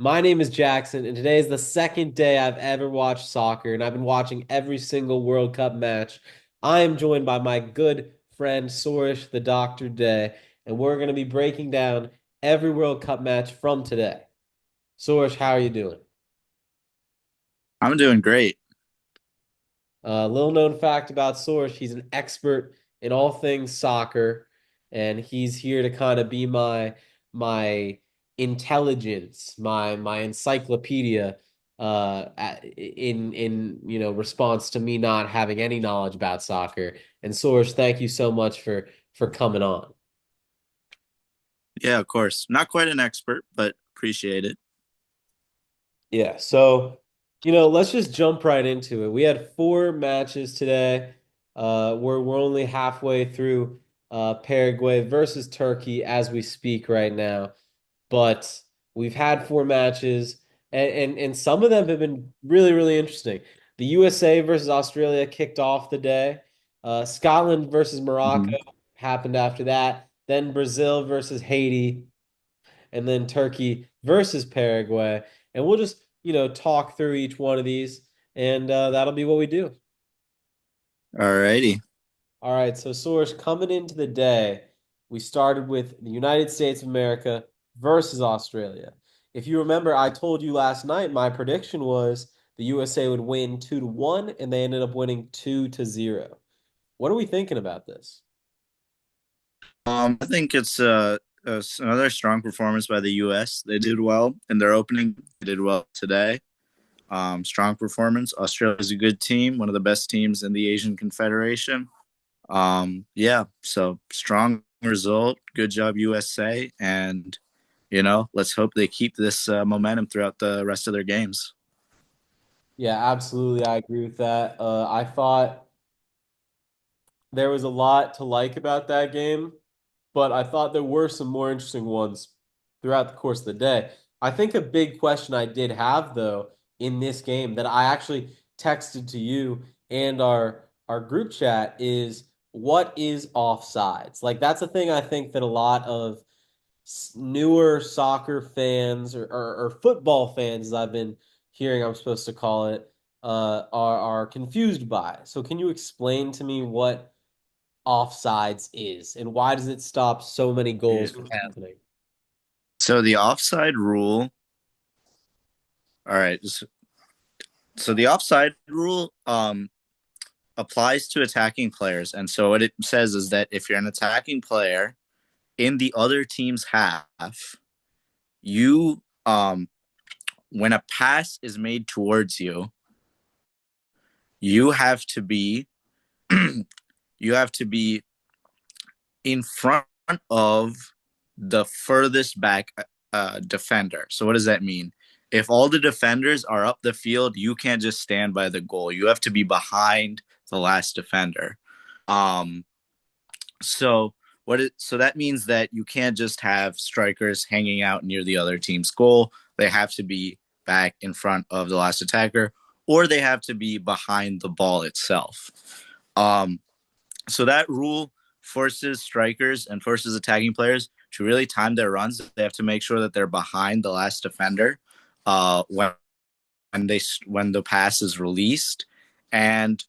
My name is Jackson, and today is the second day I've ever watched soccer, and I've been watching every single World Cup match. I am joined by my good friend Sourish, the Doctor Day, and we're going to be breaking down every World Cup match from today. Sourish, how are you doing? I'm doing great. Little known fact about Sourish, he's an expert in all things soccer, and he's here to kind of be my intelligence, my encyclopedia in response to me not having any knowledge about soccer. And Sourish, thank you so much for coming on. Yeah, of course. Not quite an expert, but appreciate it. Yeah, so let's just jump right into it. We had four matches today. We're only halfway through Paraguay versus Turkey as we speak right now, but we've had four matches, and some of them have been really, really interesting. The USA versus Australia kicked off the day. Scotland versus Morocco Mhm. happened after that. Then Brazil versus Haiti and then Turkey versus Paraguay. And we'll just, talk through each one of these, and that'll be what we do. Alrighty. All right, so Source, coming into the day, we started with the United States of America versus Australia. If you remember, I told you last night my prediction was the USA would win 2-1, and they ended up winning 2-0. What are we thinking about this? I think it's another strong performance by the U.S. They did well in their opening. They did well today. Strong performance. Australia is a good team, one of the best teams in the Asian Confederation. Yeah, so strong result. Good job, USA. And, let's hope they keep this momentum throughout the rest of their games. Yeah, absolutely. I agree with that. I thought there was a lot to like about that game, but I thought there were some more interesting ones throughout the course of the day. I think a big question I did have though in this game that I actually texted to you and our group chat is what is offsides? Like that's a thing I think that a lot of newer soccer fans or football fans, as I've been hearing I'm supposed to call it, are confused by. So can you explain to me what offsides is and why does it stop so many goals from happening? So the offside rule. All right. So the offside rule applies to attacking players. And so what it says is that if you're an attacking player in the other team's half, you when a pass is made towards you, you have to be you have to be in front of the furthest back defender. So what does that mean? If all the defenders are up the field, you can't just stand by the goal. You have to be behind the last defender. Um, so that means that you can't just have strikers hanging out near the other team's goal. They have to be back in front of the last attacker, or they have to be behind the ball itself. Um, so that rule forces strikers and forces attacking players to really time their runs. They have to make sure that they're behind the last defender when the pass is released, and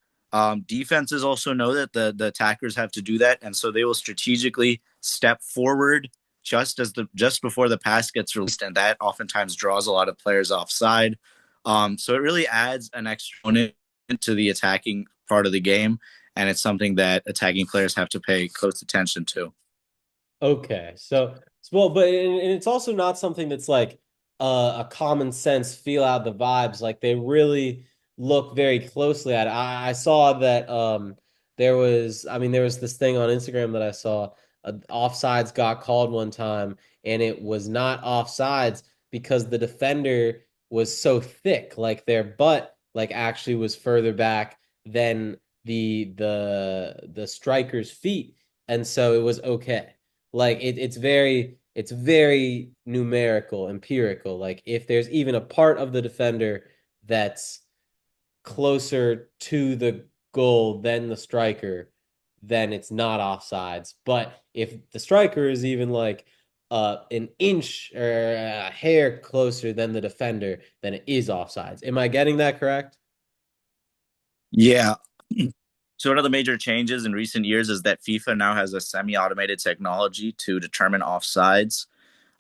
defenses also know that the attackers have to do that, and so they will strategically step forward just before the pass gets released, and that oftentimes draws a lot of players offside. So it really adds an extra component to the attacking part of the game, and it's something that attacking players have to pay close attention to. Okay, so well, but and it's also not something that's like a common sense feel out the vibes. Like they really look very closely at it. I saw that there was this thing on Instagram that I saw. Offsides got called one time, and it was not offsides because the defender was so thick, like their butt like actually was further back than the striker's feet, and so it was okay. Like it's very numerical, empirical. Like if there's even a part of the defender that's closer to the goal than the striker, then it's not offsides. But if the striker is even like an inch or a hair closer than the defender, then it is offsides. Am I getting that correct? Yeah. So one of the major changes in recent years is that FIFA now has a semi-automated technology to determine offsides.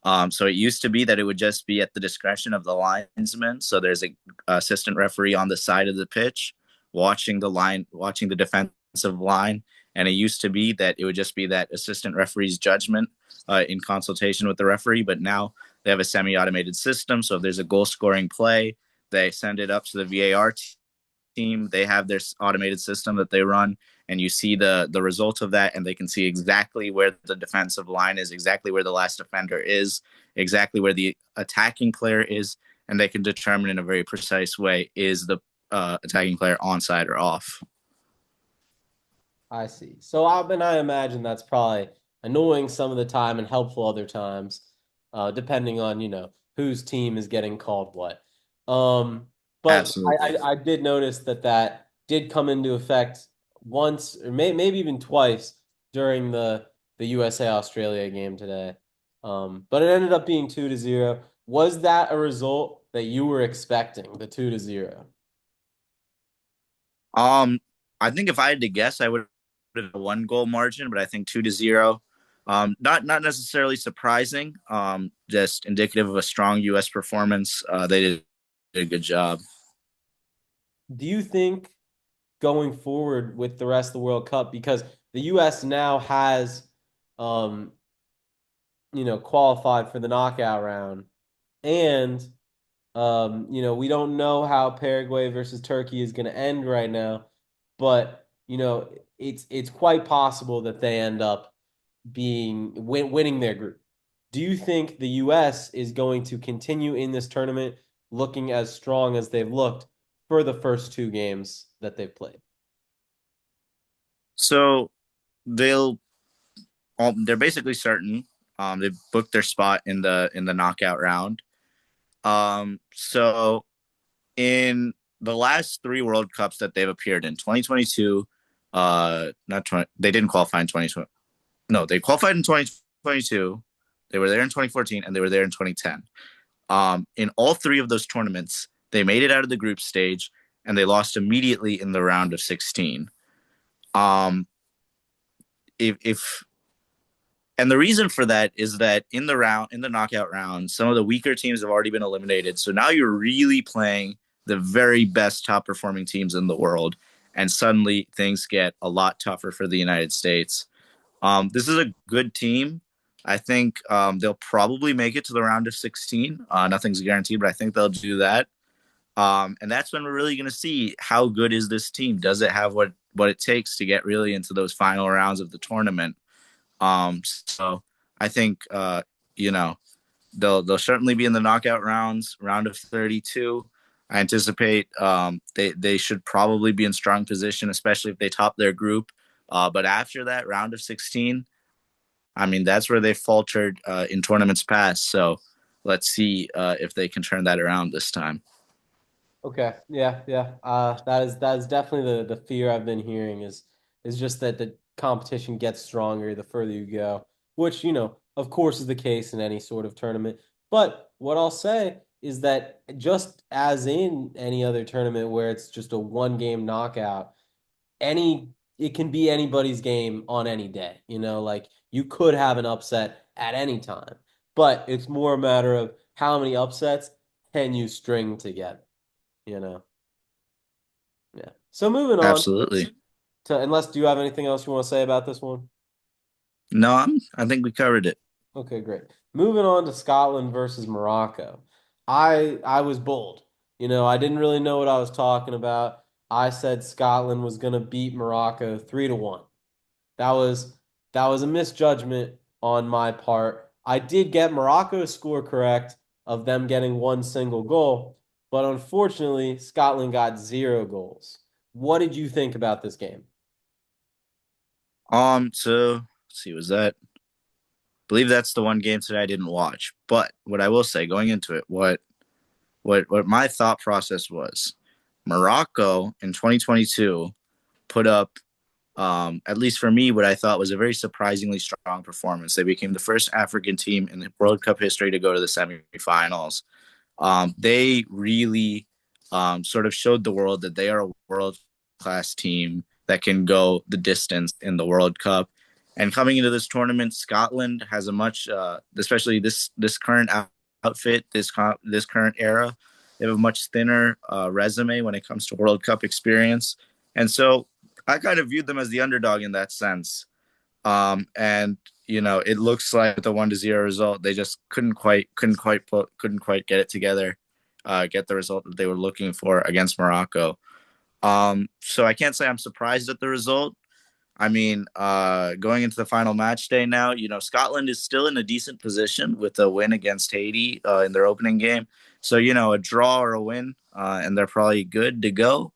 So it used to be that it would just be at the discretion of the linesman. So there's a assistant referee on the side of the pitch watching the line, watching the defensive line, and it used to be that it would just be that assistant referee's judgment in consultation with the referee. But now they have a semi-automated system. So if there's a goal-scoring play, they send it up to the VAR team. They have their automated system that they run, and you see the result of that, and they can see exactly where the defensive line is, exactly where the last defender is, exactly where the attacking player is, and they can determine in a very precise way is the attacking player onside or off. I see. So I imagine that's probably annoying some of the time and helpful other times, depending on, whose team is getting called what. Um, but Absolutely. I did notice that that did come into effect once or maybe even twice during the USA Australia game today. But it ended up being 2-0. Was that a result that you were expecting, the 2-0? Um, I think if I had to guess, I would have a 1 goal margin, but I think 2-0. Not necessarily surprising. Just indicative of a strong U.S. performance. They did a good job. Do you think going forward with the rest of the World Cup because the US now has um qualified for the knockout round and we don't know how Paraguay versus Turkey is going to end right now, but it's quite possible that they end up winning their group. Do you think the US is going to continue in this tournament looking as strong as they've looked for the first two games that they've played? So they'll they're basically certain. They've booked their spot in the knockout round. So in the last three World Cups that they've appeared in, 2022, not 20, they didn't qualify in 2020. No, they qualified in 2022. They were there in 2014 and they were there in 2010. In all three of those tournaments, they made it out of the group stage and they lost immediately in the round of 16. Um, if And the reason for that is that in the knockout round, some of the weaker teams have already been eliminated. So now you're really playing the very best top performing teams in the world, and suddenly things get a lot tougher for the United States. This is a good team. I think they'll probably make it to the round of 16. Nothing's guaranteed, but I think they'll do that. And that's when we're really going to see how good is this team. Does it have what it takes to get really into those final rounds of the tournament? So I think you know they'll certainly be in the knockout rounds, round of 32. I anticipate they should probably be in strong position, especially if they top their group. But after that round of 16, I mean that's where they faltered in tournaments past. So let's see if they can turn that around this time. Okay. Yeah, yeah. That is definitely the fear I've been hearing is just that the competition gets stronger the further you go, which, of course is the case in any sort of tournament. But what I'll say is that just as in any other tournament where it's just a one game knockout, any it can be anybody's game on any day. Like you could have an upset at any time. But it's more a matter of how many upsets can you string together, you know. Yeah. So moving on Absolutely. to unless do you have anything else you want to say about this one? No, I think we covered it. Okay, great. Moving on to Scotland versus Morocco. I was bold. I didn't really know what I was talking about. I said Scotland was going to beat Morocco 3-1. That was that was a misjudgment on my part. I did get Morocco's score correct of them getting one single goal, but unfortunately, Scotland got zero goals. What did you think about this game? So let's see, was that? I believe that's the one game today I didn't watch. But what I will say, going into it, what my thought process was, Morocco in 2022 put up at least for me, what I thought was a very surprisingly strong performance. They became the first African team in the World Cup history to go to the semifinals. They really sort of showed the world that they are a world class team that can go the distance in the World Cup. And coming into this tournament, Scotland has a much, especially this current outfit, this current era, they have a much thinner resume when it comes to World Cup experience, and so I kind of viewed them as the underdog in that sense. And it looks like with the 1-0 result, they just couldn't quite get it together, get the result that they were looking for against Morocco. So I can't say I'm surprised at the result. I mean, going into the final match day now, Scotland is still in a decent position with a win against Haiti in their opening game. So, a draw or a win, and they're probably good to go.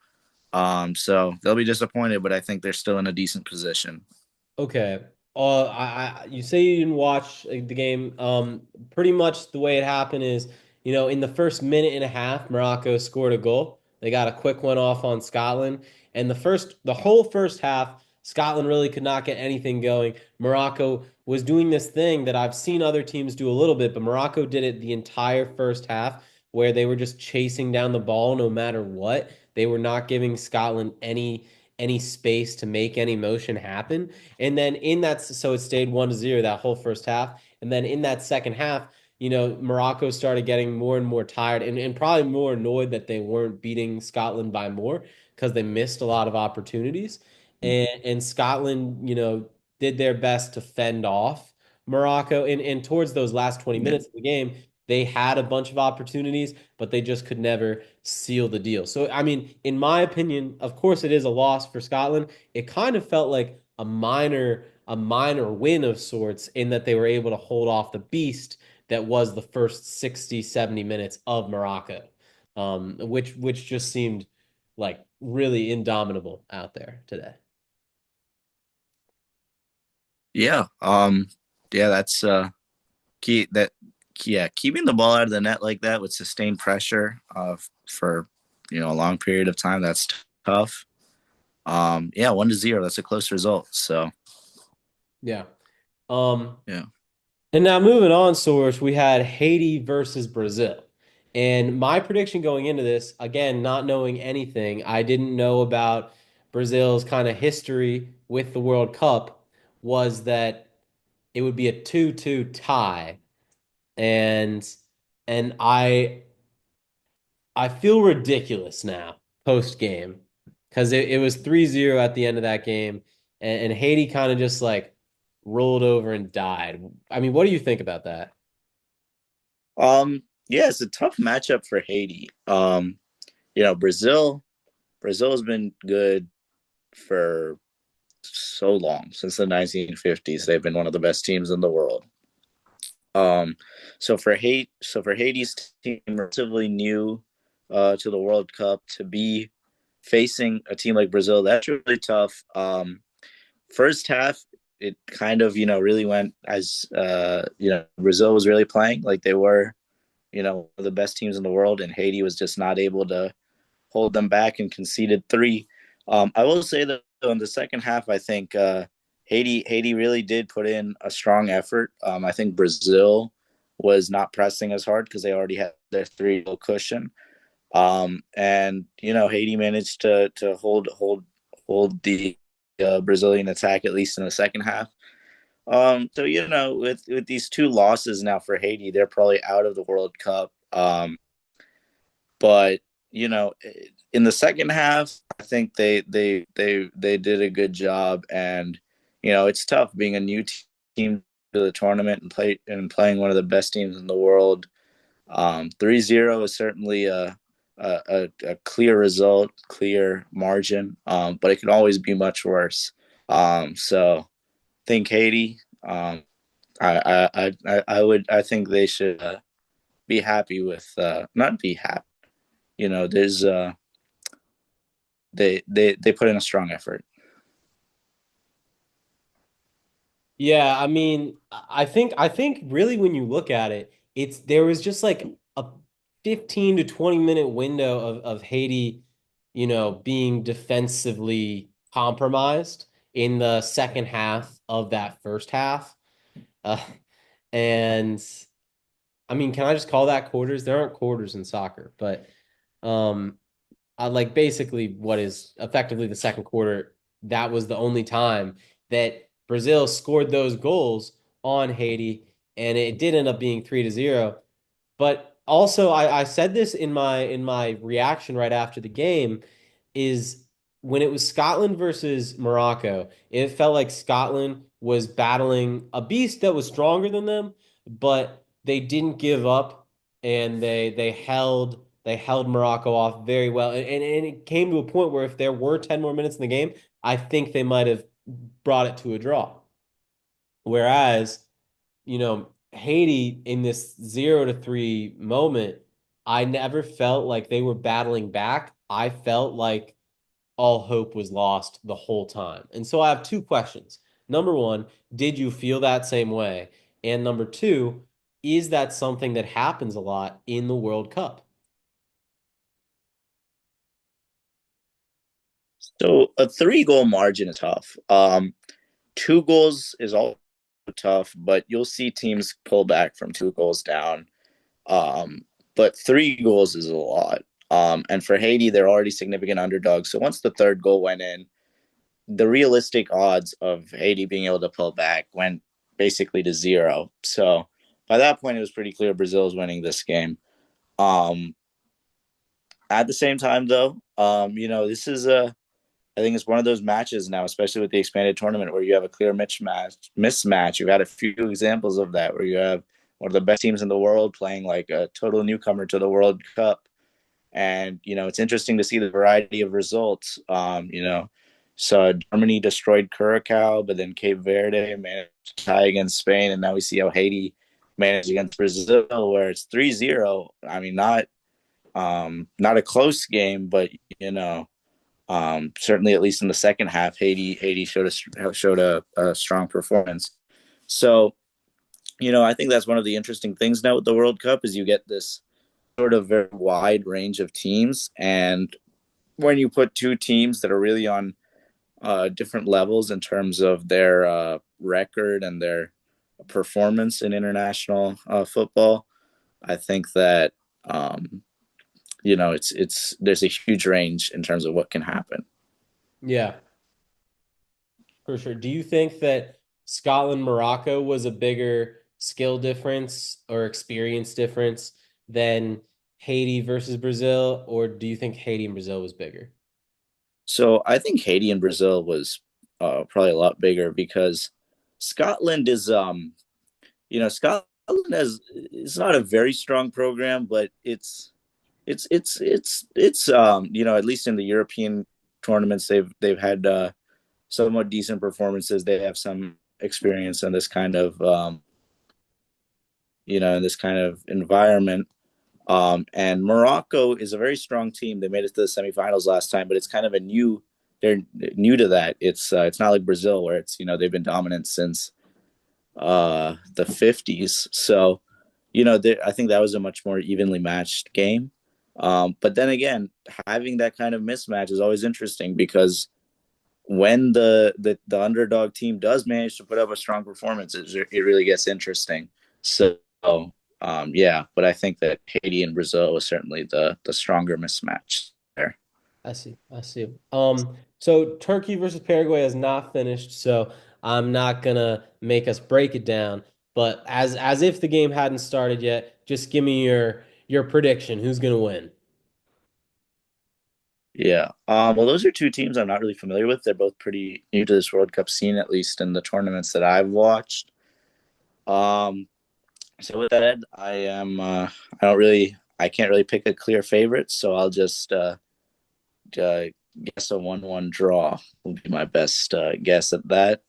So they'll be disappointed, but I think they're still in a decent position. Okay. You say you didn't watch the game. Pretty much the way it happened is, in the first minute and a half, Morocco scored a goal. They got a quick one off on Scotland, and the whole first half, Scotland really could not get anything going. Morocco was doing this thing that I've seen other teams do a little bit, but Morocco did it the entire first half, where they were just chasing down the ball no matter what. They were not giving Scotland any space to make any motion happen. And then so it stayed 1-0 that whole first half. And then in that second half, Morocco started getting more and more tired and probably more annoyed that they weren't beating Scotland by more because they missed a lot of opportunities. And Scotland, did their best to fend off Morocco. And towards those last 20 Yeah. minutes of the game, they had a bunch of opportunities, but they just could never seal the deal. So, I mean, in my opinion, of course, it is a loss for Scotland. It kind of felt like a minor win of sorts in that they were able to hold off the beast that was the first 60, 70 minutes of Morocco, which just seemed like really indomitable out there today. Yeah. Yeah, that's key that yeah, keeping the ball out of the net like that with sustained pressure for a long period of time, that's tough. Yeah, 1-0, that's a close result. So, Yeah. Um, yeah. And now moving on, Source, we had Haiti versus Brazil. And my prediction going into this, again, not knowing anything, I didn't know about Brazil's kind of history with the World Cup, was that it would be a 2-2 tie. And and I feel ridiculous now post game because it was 3-0 at the end of that game, and Haiti kind of just like rolled over and died. I mean, what do you think about that? Yeah, it's a tough matchup for Haiti. Brazil has been good for so long, since the 1950s. They've been one of the best teams in the world. Um, so for Haiti's team, relatively new to the World Cup, to be facing a team like Brazil, that's really tough. First half, it kind of really went as Brazil was really playing like they were one of the best teams in the world, and Haiti was just not able to hold them back and conceded three. I will say that in the second half, I think Haiti really did put in a strong effort. I think Brazil was not pressing as hard because they already had their 3-0 cushion. And Haiti managed to hold the Brazilian attack, at least in the second half. So with these two losses now for Haiti, they're probably out of the World Cup. But in the second half, I think they did a good job, and it's tough being a new team to the tournament and playing one of the best teams in the world. 3-0 is certainly a clear result, clear margin, but it can always be much worse. So think Haiti. I think they should be happy with not be happy. There's they put in a strong effort. Yeah, I mean, I think really when you look at it, there was just like a 15 to 20 minute window of Haiti, being defensively compromised. in the second half of that first half. Uh, and I mean, can I just call that quarters? There aren't quarters in soccer, but um, like basically what is effectively the second quarter, that was the only time that Brazil scored those goals on Haiti, and it did end up being 3-0. But also, I said this in my reaction right after the game, is when it was Scotland versus Morocco, it felt like Scotland was battling a beast that was stronger than them, but they didn't give up and they held Morocco off very well. And it came to a point where if there were 10 more minutes in the game, I think they might have brought it to a draw. Whereas Haiti in this 0-3 moment, I never felt like they were battling back. I felt like all hope was lost the whole time. And so I have two questions. Number one, did you feel that same way? And number two, is that something that happens a lot in the World Cup? So a 3 goal margin is tough. 2 goals is also tough, but you'll see teams pull back from 2 goals down. But 3 goals is a lot. And for Haiti, they're already significant underdogs. So once the third goal went in, the realistic odds of Haiti being able to pull back went basically to zero. So by that point, it was pretty clear Brazil was winning this game. Um, at the same time, though, this is I think it's one of those matches now, especially with the expanded tournament, where you have a clear mismatch. You've had a few examples of that, where you have one of the best teams in the world playing like a total newcomer to the World Cup, and it's interesting to see the variety of results. So Germany destroyed Curacao, but then Cape Verde managed to tie against Spain, and now we see how Haiti managed against Brazil, where it's 3-0. I mean, not a close game, but you know certainly, at least in the second half, Haiti showed a strong performance. So, I think that's one of the interesting things now with the World Cup is you get this sort of very wide range of teams, and when you put two teams that are really on different levels in terms of their record and their performance in international football, I think that it's there's a huge range in terms of what can happen. Yeah, for sure. Do you think that Scotland Morocco was a bigger skill difference or experience difference than Haiti versus Brazil, or do you think Haiti and Brazil was bigger? So I think Haiti and Brazil was probably a lot bigger because Scotland is, Scotland has it's not a very strong program, but it's at least in the European tournaments they've had somewhat decent performances. They have some experience in this kind of in this kind of environment. And Morocco is a very strong team. They made it to the semifinals last time, but it's kind of they're new to that. It's not like Brazil where it's they've been dominant since the 50s. So I think that was a much more evenly matched game. But then again, having that kind of mismatch is always interesting because when the underdog team does manage to put up a strong performance, it really gets interesting. So yeah, but I think that Haiti and Brazil was certainly the stronger mismatch there. I see. I see. So Turkey versus Paraguay has not finished, so I'm not gonna make us break it down. But as if the game hadn't started yet, just give me your prediction. Who's gonna win? Yeah. Well, those are two teams I'm not really familiar with. They're both pretty new to this World Cup scene, at least in the tournaments that I've watched. Um, so with that, I can't really pick a clear favorite, so I'll just guess a 1-1 draw will be my best guess at that.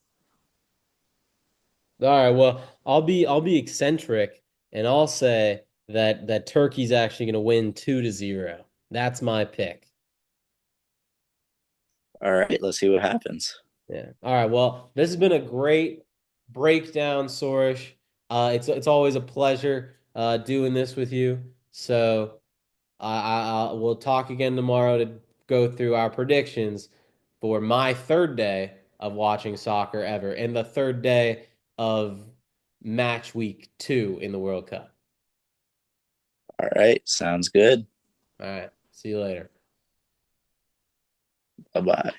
All right, well, I'll be eccentric and I'll say that Turkey's actually gonna win 2-0. That's my pick. All right, let's see what happens. Yeah. All right. Well, this has been a great breakdown, Sourish. It's always a pleasure doing this with you. So we'll talk again tomorrow to go through our predictions for my third day of watching soccer ever, and the third day of match week 2 in the World Cup. All right, sounds good. All right. See you later. Bye bye.